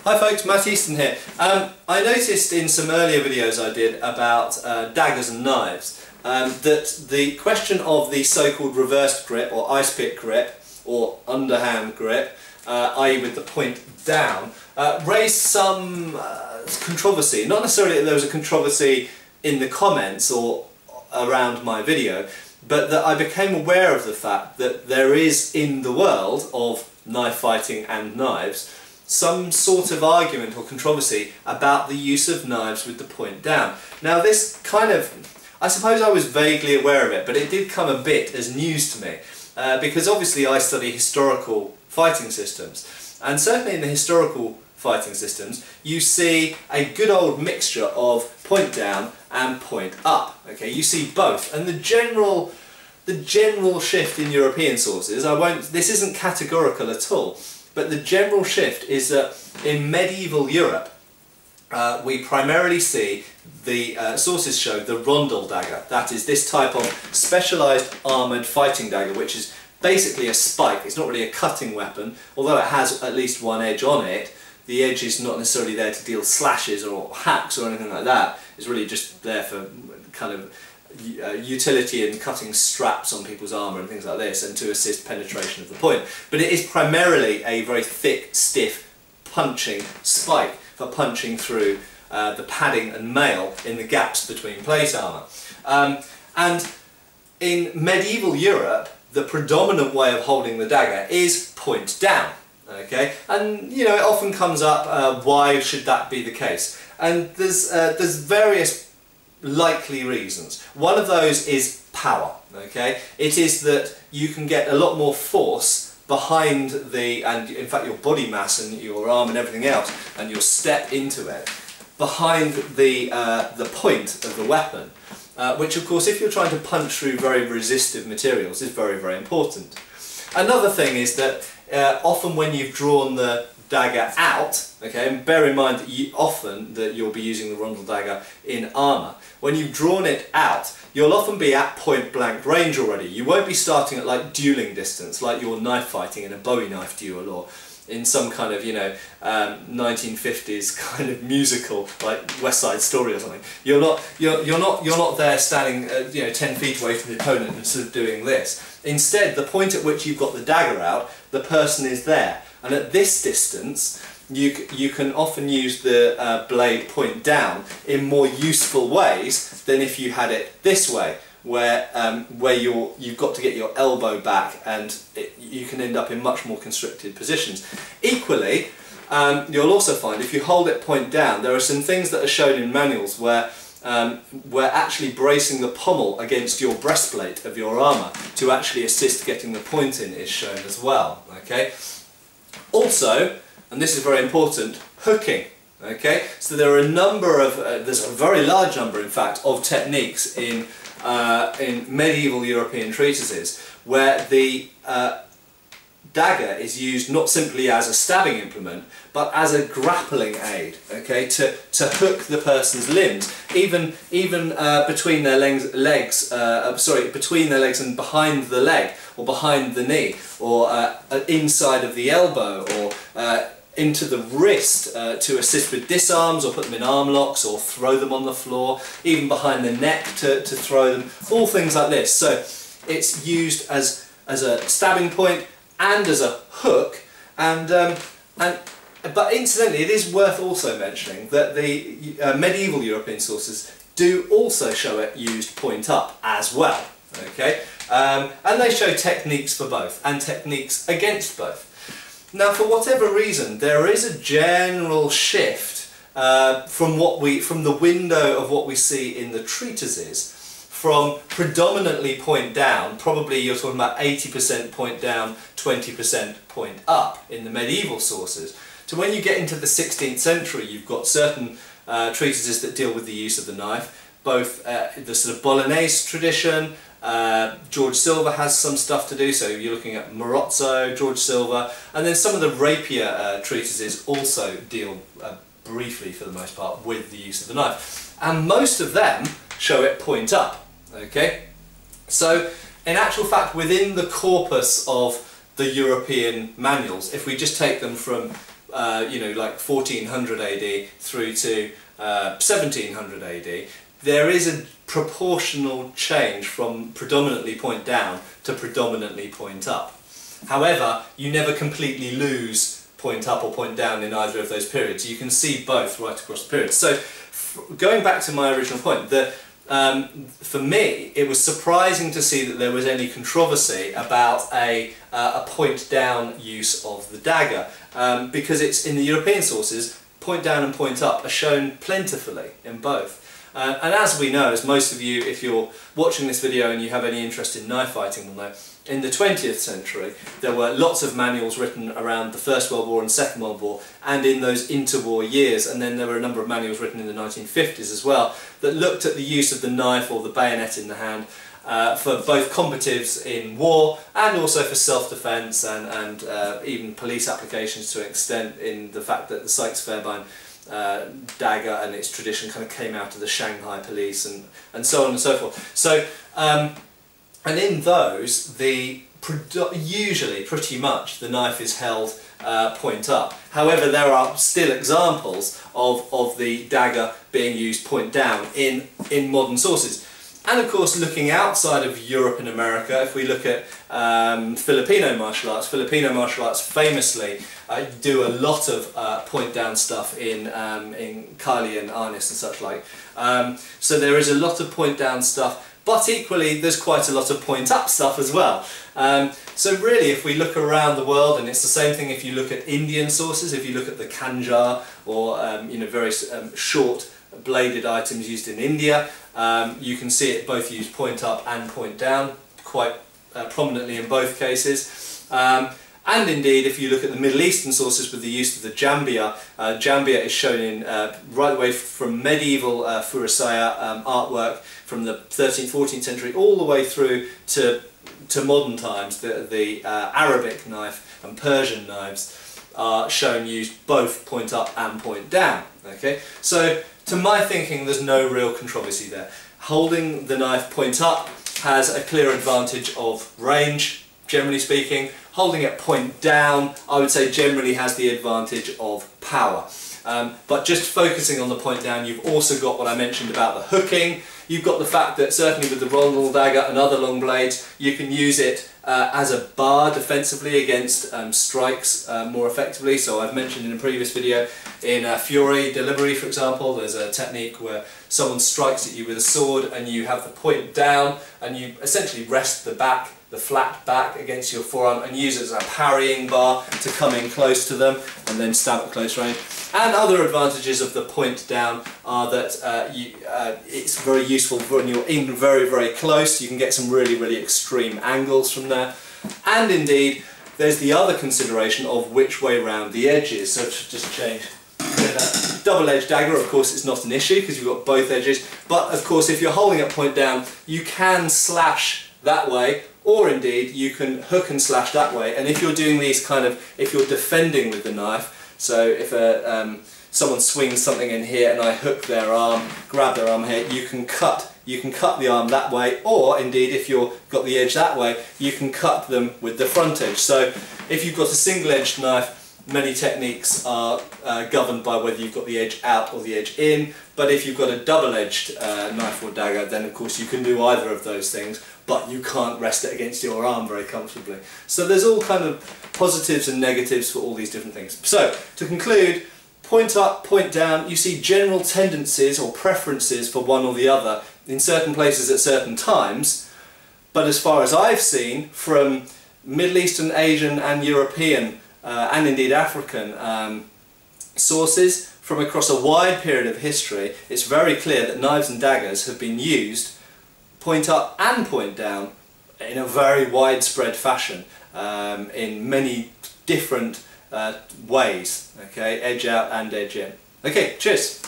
Hi folks, Matt Easton here. I noticed in some earlier videos I did about daggers and knives that the question of the so-called reversed grip or ice pick grip or underhand grip, i.e. with the point down, raised some controversy. Not necessarily that there was a controversy in the comments or around my video, but that I became aware of the fact that there is in the world of knife fighting and knives some sort of argument or controversy about the use of knives with the point down. Now this kind of, I suppose I was vaguely aware of it, but it did come a bit as news to me because obviously I study historical fighting systems, and certainly in the historical fighting systems you see a good old mixture of point down and point up. Okay, you see both, and the general shift in European sources, this isn't categorical at all, but the general shift is that in medieval Europe we primarily see the sources show the Rundle Dagger. That is this type of specialised armoured fighting dagger, which is basically a spike. It's not really a cutting weapon, although it has at least one edge on it. The edge is not necessarily there to deal slashes or hacks or anything like that. It's really just there for kind of utility in cutting straps on people's armour and things like this, and to assist penetration of the point. But it is primarily a very thick, stiff punching spike for punching through the padding and mail in the gaps between plate armour. And in medieval Europe the predominant way of holding the dagger is point down. Okay, and you know, it often comes up, why should that be the case? And there's various likely reasons. One of those is power. Okay, it is that you can get a lot more force behind and in fact your body mass and your arm and everything else, and your step into it, behind the point of the weapon, which of course if you're trying to punch through very resistive materials is very, very important. Another thing is that often when you've drawn the dagger out, okay, and bear in mind that often you'll be using the Rundle Dagger in armour, when you've drawn it out you'll often be at point blank range already. You won't be starting at like dueling distance, like you're knife fighting in a Bowie knife duel or in some kind of, you know, 1950s kind of musical like West Side Story or something. You're not there standing you know, 10 feet away from the opponent and sort of doing this. Instead, the point at which you've got the dagger out, the person is there, and at this distance you can often use the blade point down in more useful ways than if you had it this way, where you've got to get your elbow back, and you can end up in much more constricted positions. Equally, you'll also find if you hold it point down, there are some things that are shown in manuals where actually bracing the pommel against your breastplate of your armour to actually assist getting the point in is shown as well. Okay. Also, and this is very important, hooking. Okay, so there are a number of there's a very large number, in fact, of techniques in medieval European treatises where the dagger is used not simply as a stabbing implement, but as a grappling aid. Okay, to hook the person's limbs, even between their legs. Between their legs and behind the leg, or behind the knee, or inside of the elbow, or into the wrist to assist with disarms, or put them in arm locks, or throw them on the floor, even behind the neck to throw them, all things like this. So it's used as a stabbing point and as a hook, but incidentally it is worth also mentioning that the medieval European sources do also show it used point up as well. Okay, and they show techniques for both and techniques against both. Now, for whatever reason, there is a general shift from the window of what we see in the treatises, from predominantly point down, probably you're talking about 80% point down, 20% point up in the medieval sources, to when you get into the 16th century, you've got certain treatises that deal with the use of the knife, both the sort of Bolognese tradition. George Silver has some stuff to do, so you're looking at Marozzo, George Silver, and then some of the rapier treatises also deal briefly, for the most part, with the use of the knife, and most of them show it point up. Okay, so in actual fact, within the corpus of the European manuals, if we just take them from you know, like 1400 AD through to 1700 AD, there is a proportional change from predominantly point down to predominantly point up. However, you never completely lose point up or point down in either of those periods. You can see both right across the periods. So going back to my original point, that for me it was surprising to see that there was any controversy about a point down use of the dagger, because it's in the European sources, point down and point up are shown plentifully in both. And as we know, as most of you, if you're watching this video and you have any interest in knife fighting, will know, in the 20th century there were lots of manuals written around the First World War and Second World War and in those interwar years, and then there were a number of manuals written in the 1950s as well that looked at the use of the knife or the bayonet in the hand for both combatives in war and also for self-defence and even police applications to an extent, in the fact that the Sykes-Fairbairn dagger and its tradition kind of came out of the Shanghai police and so on and so forth. So, and in those, usually, pretty much, the knife is held point up. However, there are still examples of the dagger being used point down in modern sources. And of course, looking outside of Europe and America, if we look at Filipino martial arts famously do a lot of point down stuff in Kali and Arnis and such like. So there is a lot of point down stuff, but equally there's quite a lot of point up stuff as well. So really, if we look around the world, and it's the same thing if you look at Indian sources, if you look at the khanjar or you know, very short bladed items used in India, you can see it both used point up and point down quite prominently in both cases. And indeed, if you look at the Middle Eastern sources with the use of the jambia, jambia is shown in right away from medieval Furusaya artwork from the 13th, 14th century all the way through to modern times. The Arabic knife and Persian knives are shown used both point up and point down. Okay, so to my thinking, there's no real controversy there. Holding the knife point up has a clear advantage of range, generally speaking. Holding it point down, I would say, generally has the advantage of power. But just focusing on the point down, you've also got what I mentioned about the hooking. You've got the fact that certainly with the Rundle Dagger and other long blades, you can use it as a bar defensively against strikes more effectively. So I've mentioned in a previous video, in Fury Delivery, for example, there's a technique where someone strikes at you with a sword and you have the point down and you essentially rest the flat back against your forearm and use it as a parrying bar to come in close to them and then stab at close range. And other advantages of the point down are that it's very useful when you're in very, very close. You can get some really, really extreme angles from there. And indeed, there's the other consideration of which way round the edge is. So to just change that double-edged dagger, of course, it's not an issue because you've got both edges. But of course, if you're holding it point down, you can slash that way, or indeed you can hook and slash that way. And if you're doing these if you're defending with the knife, so if someone swings something in here and I hook their arm, grab their arm here, you can cut the arm that way, or indeed if you've got the edge that way, you can cut them with the front edge. So if you've got a single-edged knife, many techniques are governed by whether you've got the edge out or the edge in, but if you've got a double-edged knife or dagger, then of course you can do either of those things, but you can't rest it against your arm very comfortably. So there's all kind of positives and negatives for all these different things. So to conclude, point up, point down, you see general tendencies or preferences for one or the other in certain places at certain times, but as far as I've seen from Middle Eastern, Asian and European and indeed African sources from across a wide period of history, it's very clear that knives and daggers have been used point up and point down in a very widespread fashion in many different ways. Okay, edge out and edge in. Okay, cheers.